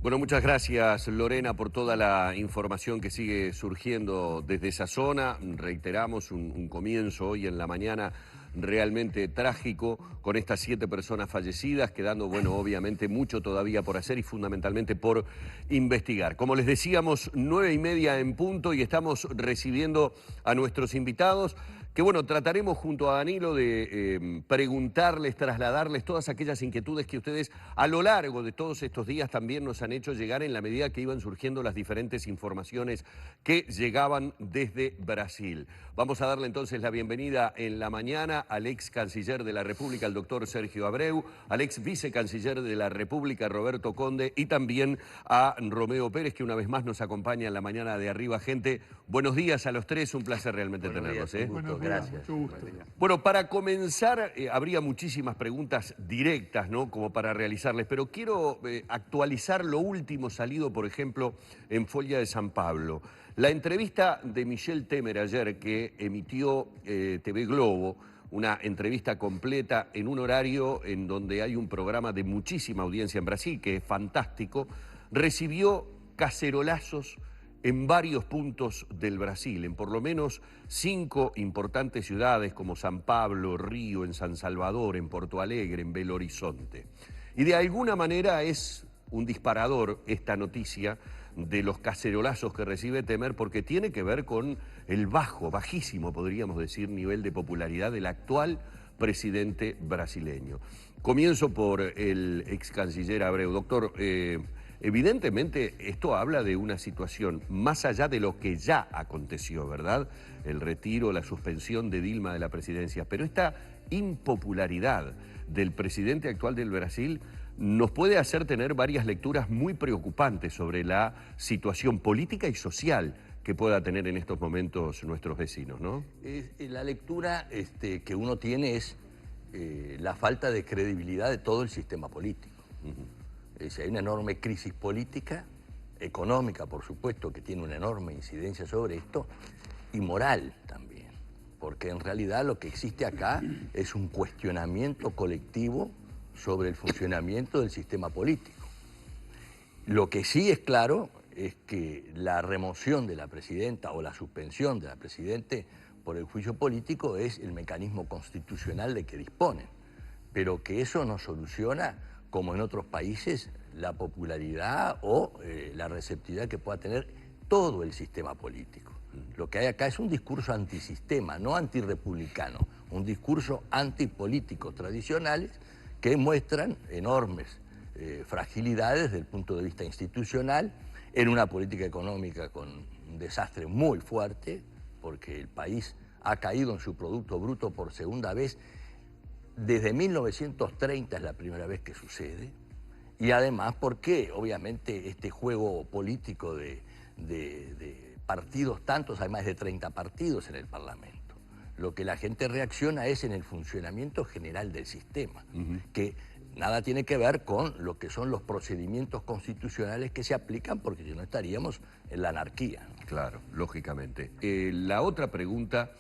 Bueno, muchas gracias, Lorena, por toda la información que sigue surgiendo desde esa zona. Reiteramos un comienzo hoy en la mañana realmente trágico, con estas 7 personas fallecidas, quedando, bueno, obviamente mucho todavía por hacer y fundamentalmente por investigar. Como les decíamos, 9:30 en punto y estamos recibiendo a nuestros invitados, que bueno, trataremos junto a Danilo de preguntarles, trasladarles todas aquellas inquietudes que ustedes a lo largo de todos estos días también nos han hecho llegar en la medida que iban surgiendo las diferentes informaciones que llegaban desde Brasil. Vamos a darle entonces la bienvenida en la mañana al ex canciller de la República, el doctor Sergio Abreu, al ex vicecanciller de la República, Roberto Conde, y también a Romeo Pérez, que una vez más nos acompaña en la mañana de Arriba Gente. Buenos días a los tres, un placer realmente tenerlos. Gracias. Mucho gusto. Bueno, para comenzar, habría muchísimas preguntas directas, ¿no?, como para realizarles, pero quiero actualizar lo último salido, por ejemplo, en Folia de San Pablo. La entrevista de Michel Temer ayer que emitió TV Globo, una entrevista completa en un horario en donde hay un programa de muchísima audiencia en Brasil, que es fantástico, recibió cacerolazos en varios puntos del Brasil, en por lo menos 5 importantes ciudades como San Pablo, Río, en San Salvador, en Porto Alegre, en Belo Horizonte. Y de alguna manera es un disparador esta noticia de los cacerolazos que recibe Temer, porque tiene que ver con el bajísimo, podríamos decir, nivel de popularidad del actual presidente brasileño. Comienzo por el ex canciller Abreu. Doctor, evidentemente esto habla de una situación más allá de lo que ya aconteció, ¿verdad? El retiro, la suspensión de Dilma de la presidencia, pero esta impopularidad del presidente actual del Brasil nos puede hacer tener varias lecturas muy preocupantes sobre la situación política y social que pueda tener en estos momentos nuestros vecinos, ¿no? La lectura que uno tiene es la falta de credibilidad de todo el sistema político. Hay una enorme crisis política, económica, por supuesto, que tiene una enorme incidencia sobre esto, y moral también, porque en realidad lo que existe acá es un cuestionamiento colectivo sobre el funcionamiento del sistema político. Lo que sí es claro es que la remoción de la presidenta o la suspensión de la presidenta por el juicio político es el mecanismo constitucional de que disponen, pero que eso no soluciona, como en otros países, la popularidad o la receptividad que pueda tener todo el sistema político. Lo que hay acá es un discurso antisistema, no antirrepublicano, un discurso antipolíticos tradicionales que muestran enormes fragilidades desde el punto de vista institucional, en una política económica con un desastre muy fuerte, porque el país ha caído en su Producto Bruto por segunda vez. Desde 1930 es la primera vez que sucede, y además porque obviamente este juego político de partidos tantos, hay más de 30 partidos en el Parlamento. Lo que la gente reacciona es en el funcionamiento general del sistema, que nada tiene que ver con lo que son los procedimientos constitucionales que se aplican, porque si no estaríamos en la anarquía, ¿no? Claro, lógicamente. La otra pregunta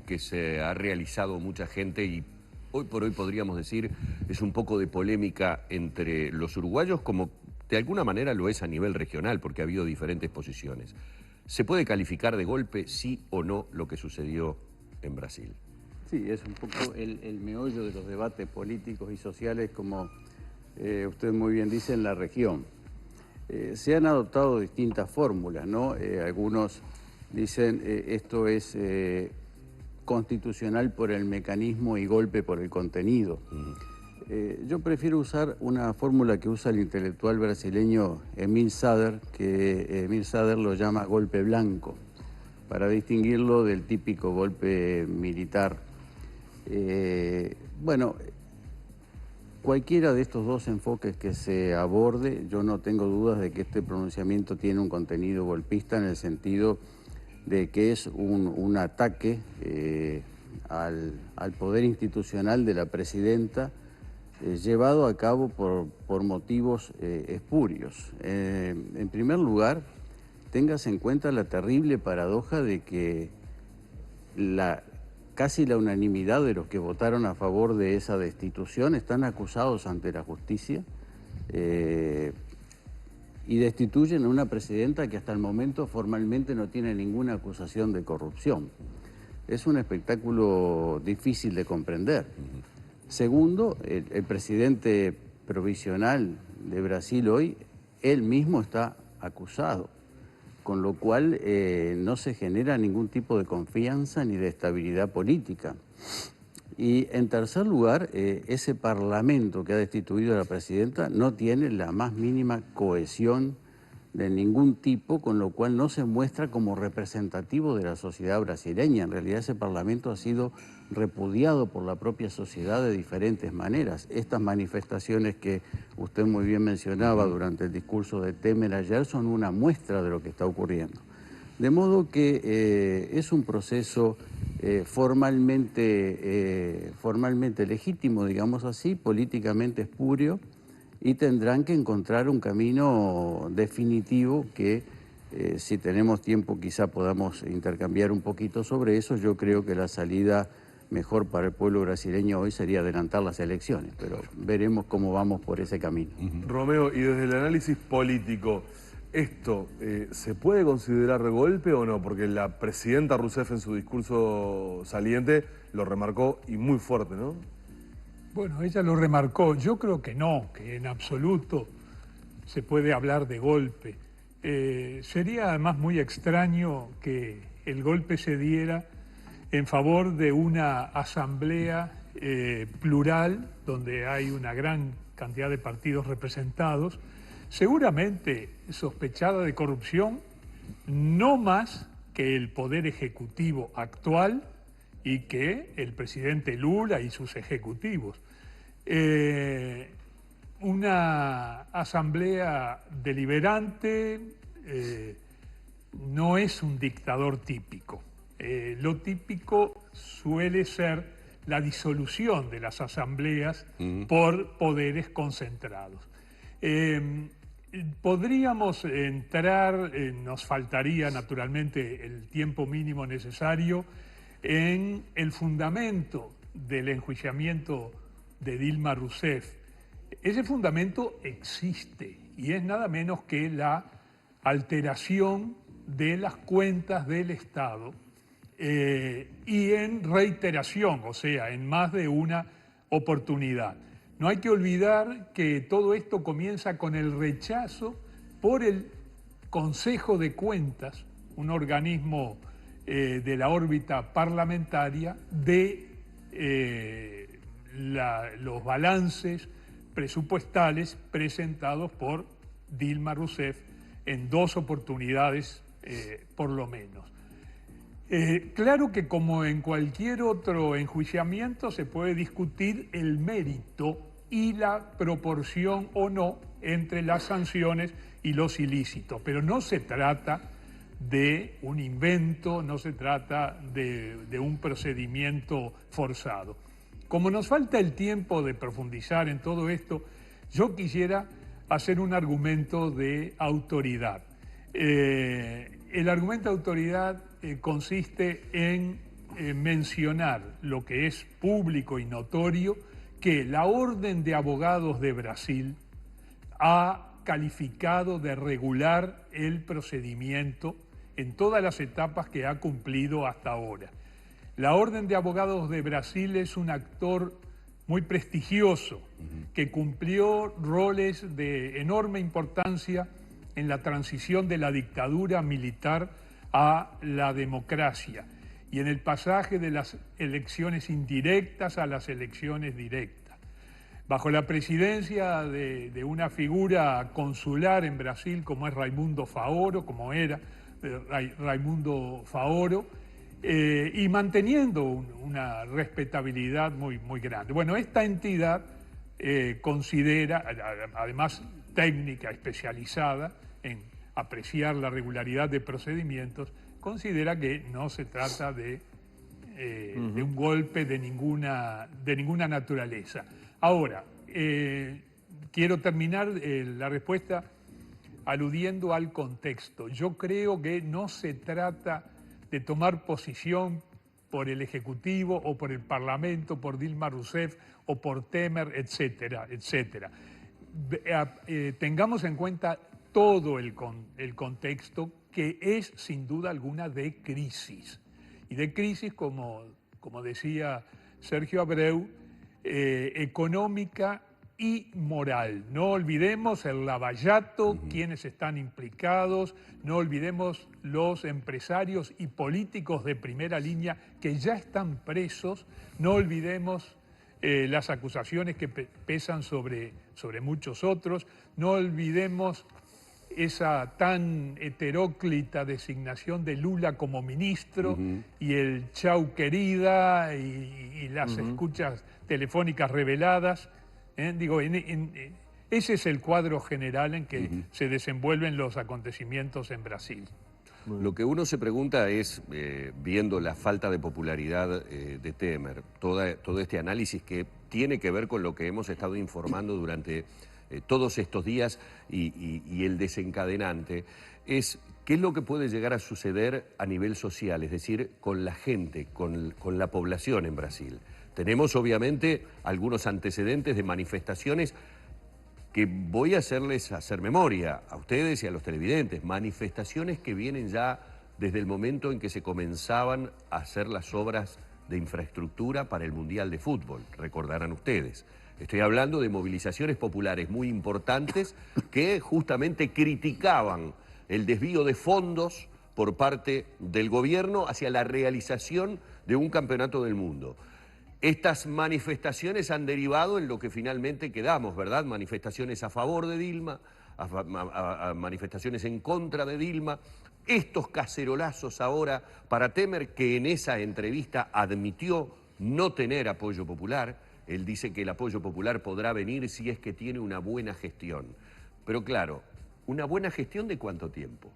que se ha realizado mucha gente y hoy por hoy podríamos decir es un poco de polémica entre los uruguayos, como de alguna manera lo es a nivel regional, porque ha habido diferentes posiciones. ¿Se puede calificar de golpe, sí o no, lo que sucedió en Brasil? Sí, es un poco el meollo de los debates políticos y sociales, como usted muy bien dice, en la región. Se han adoptado distintas fórmulas, ¿no? Algunos dicen esto es constitucional por el mecanismo y golpe por el contenido. Yo prefiero usar una fórmula que usa el intelectual brasileño Emil Sader, que Emil Sader lo llama golpe blanco, para distinguirlo del típico golpe militar. Bueno, cualquiera de estos dos enfoques que se aborde, yo no tengo dudas de que este pronunciamiento tiene un contenido golpista en el sentido de que es un ataque al poder institucional de la presidenta, llevado a cabo por motivos espurios. En primer lugar, téngase en cuenta la terrible paradoja de que la casi la unanimidad de los que votaron a favor de esa destitución están acusados ante la justicia y destituyen a una presidenta que hasta el momento formalmente no tiene ninguna acusación de corrupción. Es un espectáculo difícil de comprender. Segundo, el presidente provisional de Brasil hoy, él mismo está acusado, con lo cual no se genera ningún tipo de confianza ni de estabilidad política. Y en tercer lugar, ese parlamento que ha destituido a la presidenta no tiene la más mínima cohesión de ningún tipo, con lo cual no se muestra como representativo de la sociedad brasileña. En realidad ese parlamento ha sido repudiado por la propia sociedad de diferentes maneras. Estas manifestaciones que usted muy bien mencionaba durante el discurso de Temer ayer son una muestra de lo que está ocurriendo. De modo que es un proceso formalmente legítimo, digamos así, políticamente espurio, y tendrán que encontrar un camino definitivo que, si tenemos tiempo, quizá podamos intercambiar un poquito sobre eso. Yo creo que la salida mejor para el pueblo brasileño hoy sería adelantar las elecciones, pero veremos cómo vamos por ese camino. Romeo, y desde el análisis político, ¿esto se puede considerar golpe o no? Porque la presidenta Rousseff en su discurso saliente lo remarcó y muy fuerte, ¿no? Bueno, ella lo remarcó. Yo creo que no, que en absoluto se puede hablar de golpe. Sería además muy extraño que el golpe se diera en favor de una asamblea plural, donde hay una gran cantidad de partidos representados, seguramente sospechada de corrupción, no más que el Poder Ejecutivo actual y que el presidente Lula y sus ejecutivos. Una asamblea deliberante no es un dictador típico. Lo típico suele ser la disolución de las asambleas por poderes concentrados. Podríamos entrar, nos faltaría naturalmente el tiempo mínimo necesario, en el fundamento del enjuiciamiento de Dilma Rousseff. Ese fundamento existe y es nada menos que la alteración de las cuentas del Estado y en reiteración, o sea, en más de una oportunidad. No hay que olvidar que todo esto comienza con el rechazo por el Consejo de Cuentas, un organismo de la órbita parlamentaria, de los balances presupuestales presentados por Dilma Rousseff en 2 oportunidades por lo menos. Claro que como en cualquier otro enjuiciamiento se puede discutir el mérito y la proporción o no entre las sanciones y los ilícitos, pero no se trata de un invento, no se trata de un procedimiento forzado. Como nos falta el tiempo de profundizar en todo esto, yo quisiera hacer un argumento de autoridad. El argumento de autoridad consiste en mencionar lo que es público y notorio, que la Orden de Abogados de Brasil ha calificado de regular el procedimiento en todas las etapas que ha cumplido hasta ahora. La Orden de Abogados de Brasil es un actor muy prestigioso que cumplió roles de enorme importancia en la transición de la dictadura militar a la democracia y en el pasaje de las elecciones indirectas a las elecciones directas. Bajo la presidencia de una figura consular en Brasil como es Raimundo Faoro, como era Raimundo Faoro, y manteniendo una respetabilidad muy, muy grande. Bueno, esta entidad considera, además técnica especializada en apreciar la regularidad de procedimientos, considera que no se trata de un golpe de ninguna naturaleza. Ahora, quiero terminar la respuesta aludiendo al contexto. Yo creo que no se trata de tomar posición por el Ejecutivo o por el Parlamento, por Dilma Rousseff o por Temer, etcétera, etcétera. Tengamos en cuenta todo el contexto, que es sin duda alguna de crisis. Y de crisis, como decía Sergio Abreu, económica y moral. No olvidemos el lavallato, quienes están implicados, no olvidemos los empresarios y políticos de primera línea que ya están presos, no olvidemos las acusaciones que pesan sobre muchos otros, no olvidemos esa tan heteróclita designación de Lula como ministro y el chau querida y las escuchas telefónicas reveladas. Ese es el cuadro general en que se desenvuelven los acontecimientos en Brasil. Lo que uno se pregunta es, viendo la falta de popularidad de Temer, todo este análisis que tiene que ver con lo que hemos estado informando durante todos estos días y el desencadenante, es qué es lo que puede llegar a suceder a nivel social, es decir, con la gente, con la población en Brasil. Tenemos obviamente algunos antecedentes de manifestaciones que voy a hacer memoria a ustedes y a los televidentes, manifestaciones que vienen ya desde el momento en que se comenzaban a hacer las obras de infraestructura para el Mundial de Fútbol, recordarán ustedes. Estoy hablando de movilizaciones populares muy importantes que justamente criticaban el desvío de fondos por parte del gobierno hacia la realización de un campeonato del mundo. Estas manifestaciones han derivado en lo que finalmente quedamos, ¿verdad? Manifestaciones a favor de Dilma, manifestaciones en contra de Dilma. Estos cacerolazos ahora para Temer, que en esa entrevista admitió no tener apoyo popular. Él dice que el apoyo popular podrá venir si es que tiene una buena gestión. Pero claro, ¿una buena gestión de cuánto tiempo?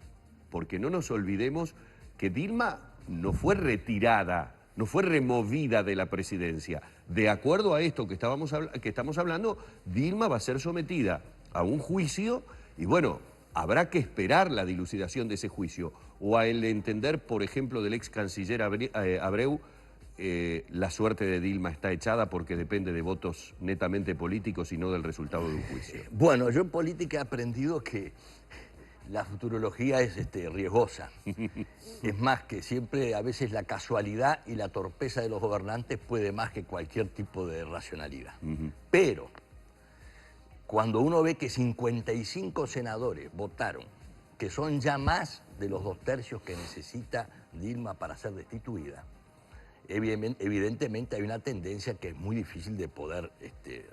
Porque no nos olvidemos que Dilma no fue retirada, no fue removida de la presidencia. De acuerdo a esto que estamos hablando, Dilma va a ser sometida a un juicio y bueno, habrá que esperar la dilucidación de ese juicio. O a el entender, por ejemplo, del ex canciller Abreu, la suerte de Dilma está echada porque depende de votos netamente políticos y no del resultado de un juicio. Bueno, yo en política he aprendido que la futurología es riesgosa. Es más, que siempre a veces la casualidad y la torpeza de los gobernantes puede más que cualquier tipo de racionalidad. Pero cuando uno ve que 55 senadores votaron, que son ya más de los 2/3 que necesita Dilma para ser destituida, evidentemente hay una tendencia que es muy difícil de poder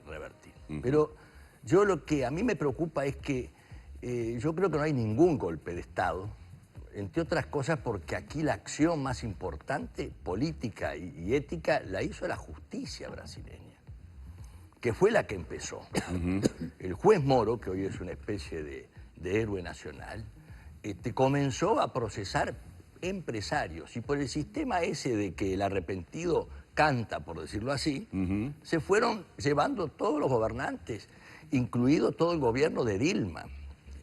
revertir. Pero yo lo que a mí me preocupa es que yo creo que no hay ningún golpe de Estado, entre otras cosas porque aquí la acción más importante, política y ética, la hizo la justicia brasileña, que fue la que empezó. El juez Moro, que hoy es una especie de héroe nacional, comenzó a procesar empresarios, y por el sistema ese de que el arrepentido canta, por decirlo así, se fueron llevando todos los gobernantes, incluido todo el gobierno de Dilma,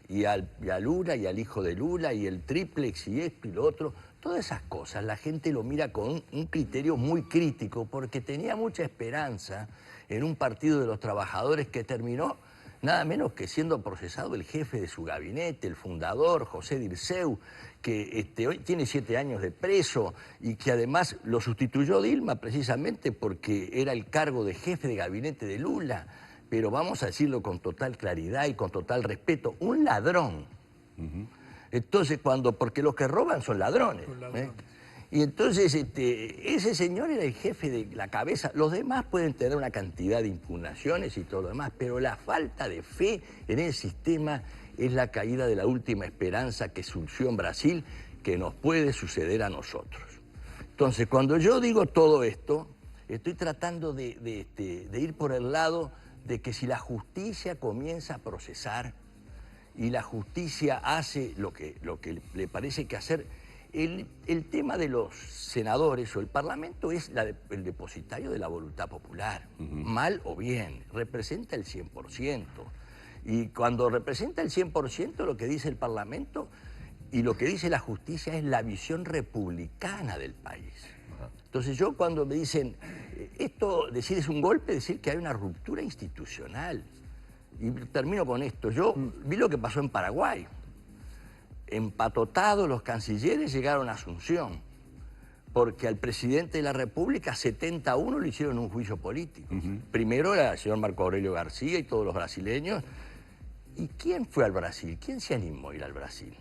y a Lula y al hijo de Lula y el triplex y esto y lo otro. Todas esas cosas la gente lo mira con un criterio muy crítico porque tenía mucha esperanza en un partido de los trabajadores que terminó nada menos que siendo procesado el jefe de su gabinete, el fundador, José Dirceu, que hoy tiene 7 años de preso y que además lo sustituyó Dilma precisamente porque era el cargo de jefe de gabinete de Lula. Pero vamos a decirlo con total claridad y con total respeto, un ladrón. Entonces, porque los que roban son ladrones. Y entonces ese señor era el jefe de la cabeza. Los demás pueden tener una cantidad de impugnaciones y todo lo demás, pero la falta de fe en el sistema es la caída de la última esperanza que surgió en Brasil, que nos puede suceder a nosotros. Entonces, cuando yo digo todo esto, estoy tratando de ir por el lado de que si la justicia comienza a procesar y la justicia hace lo que le parece que hacer, el tema de los senadores o el Parlamento es el depositario de la voluntad popular, mal o bien, representa el 100%. Y cuando representa el 100%, lo que dice el Parlamento y lo que dice la justicia es la visión republicana del país. Entonces yo cuando me dicen, esto decir es un golpe, decir que hay una ruptura institucional. Y termino con esto. Yo vi lo que pasó en Paraguay. Empatotados los cancilleres llegaron a Asunción, porque al presidente de la República 71 le hicieron un juicio político. Primero era el señor Marco Aurelio García y todos los brasileños. ¿Y quién fue al Brasil? ¿Quién se animó a ir al Brasil?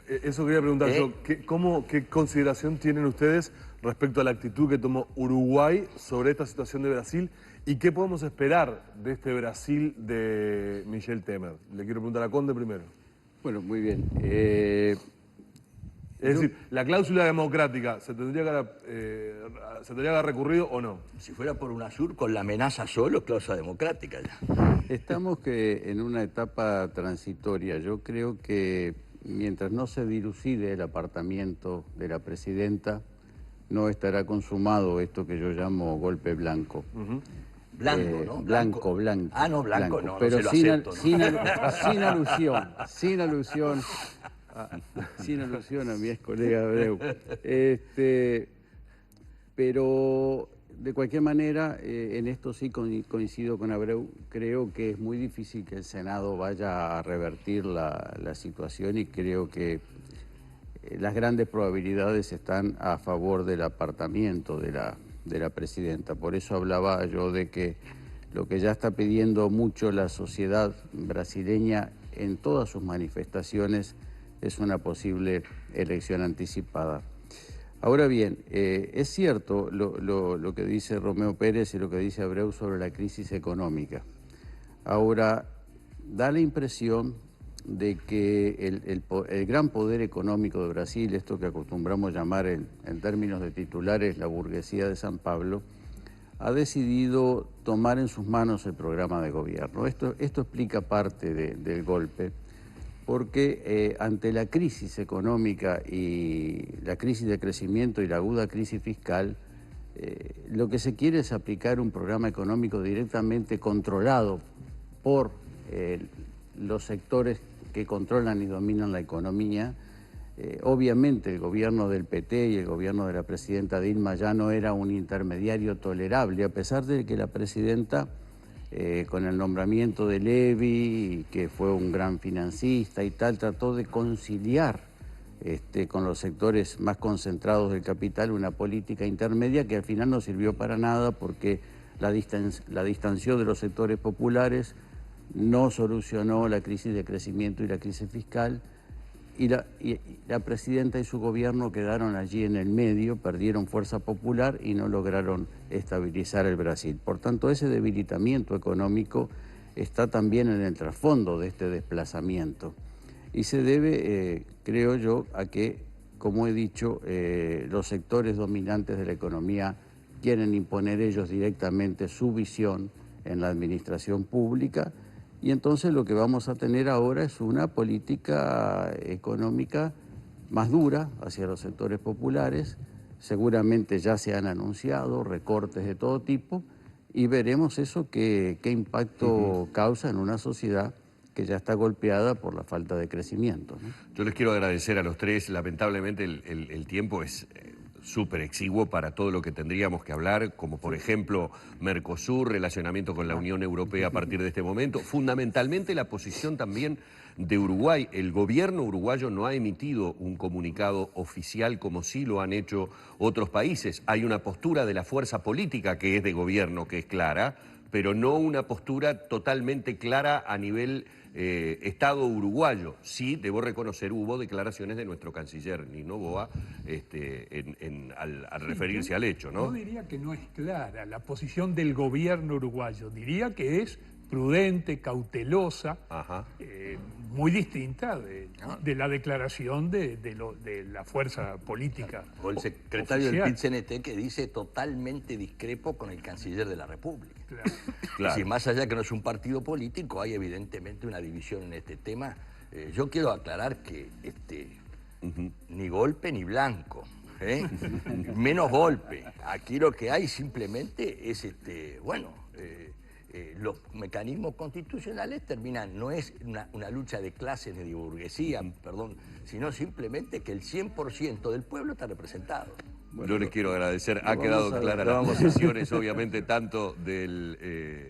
Eso quería preguntar yo. ¿Qué consideración tienen ustedes respecto a la actitud que tomó Uruguay sobre esta situación de Brasil? ¿Y qué podemos esperar de este Brasil de Michel Temer? Le quiero preguntar a Conde primero. Bueno, muy bien. Es decir, la cláusula democrática, ¿se tendría que haber recurrido o no? Si fuera por UNASUR, con la amenaza solo, cláusula democrática ya. Estamos en una etapa transitoria. Yo creo que mientras no se dilucide el apartamiento de la presidenta, no estará consumado esto que yo llamo golpe blanco. Blanco, ¿no? Blanco. Ah, no, blanco no, pero no se lo sin, acepto, ¿no? sin alusión a mi ex colega Abreu. Pero de cualquier manera, en esto sí coincido con Abreu. Creo que es muy difícil que el Senado vaya a revertir la situación y creo que las grandes probabilidades están a favor del apartamiento de la presidenta. Por eso hablaba yo de que lo que ya está pidiendo mucho la sociedad brasileña en todas sus manifestaciones es una posible elección anticipada. Ahora bien, es cierto lo que dice Romeo Pérez y lo que dice Abreu sobre la crisis económica. Ahora, da la impresión de que el gran poder económico de Brasil, esto que acostumbramos llamar en términos de titulares la burguesía de San Pablo, ha decidido tomar en sus manos el programa de gobierno. Esto explica parte del golpe, porque ante la crisis económica y la crisis de crecimiento y la aguda crisis fiscal, lo que se quiere es aplicar un programa económico directamente controlado por los sectores que controlan y dominan la economía. Obviamente el gobierno del PT y el gobierno de la presidenta Dilma ya no era un intermediario tolerable, a pesar de que la presidenta, con el nombramiento de Levy, que fue un gran financista y tal, trató de conciliar con los sectores más concentrados del capital una política intermedia que al final no sirvió para nada porque la distanció de los sectores populares, no solucionó la crisis de crecimiento y la crisis fiscal, y la presidenta y su gobierno quedaron allí en el medio, perdieron fuerza popular y no lograron estabilizar el Brasil. Por tanto, ese debilitamiento económico está también en el trasfondo de este desplazamiento y se debe, creo yo, a que, como he dicho, los sectores dominantes de la economía quieren imponer ellos directamente su visión en la administración pública. Y entonces lo que vamos a tener ahora es una política económica más dura hacia los sectores populares. Seguramente ya se han anunciado recortes de todo tipo y veremos eso qué impacto causa en una sociedad que ya está golpeada por la falta de crecimiento, ¿no? Yo les quiero agradecer a los tres. Lamentablemente el tiempo es súper exiguo para todo lo que tendríamos que hablar, como por ejemplo Mercosur, relacionamiento con la Unión Europea a partir de este momento. Fundamentalmente la posición también de Uruguay. El gobierno uruguayo no ha emitido un comunicado oficial como sí lo han hecho otros países. Hay una postura de la fuerza política que es de gobierno, que es clara, pero no una postura totalmente clara a nivel Estado uruguayo. Sí, debo reconocer, hubo declaraciones de nuestro canciller Nino Boa al referirse al hecho, ¿no? Yo diría que no es clara la posición del gobierno uruguayo, diría que es prudente, cautelosa, muy distinta de la declaración de la fuerza política. O el secretario del PIT-CNT que dice totalmente discrepo con el canciller de la República. Claro. Claro. Si más allá que no es un partido político, hay evidentemente una división en este tema. Yo quiero aclarar que ni golpe ni blanco, menos golpe. Aquí lo que hay simplemente es, los mecanismos constitucionales terminan, no es una lucha de clases ni de burguesía, perdón, sino simplemente que el 100% del pueblo está representado. Yo les quiero agradecer. Ha vamos quedado a- clara las posiciones, obviamente, tanto del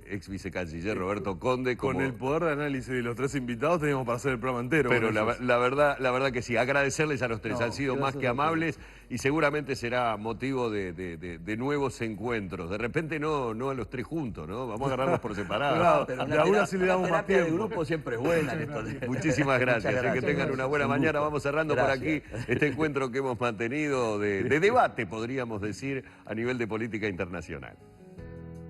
ex vicecanciller Roberto Conde como... Con el poder de análisis de los tres invitados teníamos para hacer el programa entero. Pero con ellos. la verdad que sí, agradecerles a los tres, han sido más que amables y seguramente será motivo de nuevos encuentros. De repente no a los tres juntos, ¿no? Vamos a agarrarlos por separado. Claro, Pero de alguna sí le damos una más terapia de tiempo. grupo siempre es buena. Muchísimas gracias, Muchas que tengan una buena mañana. Vamos cerrando por aquí este encuentro que hemos mantenido de debate, podríamos decir, a nivel de política internacional.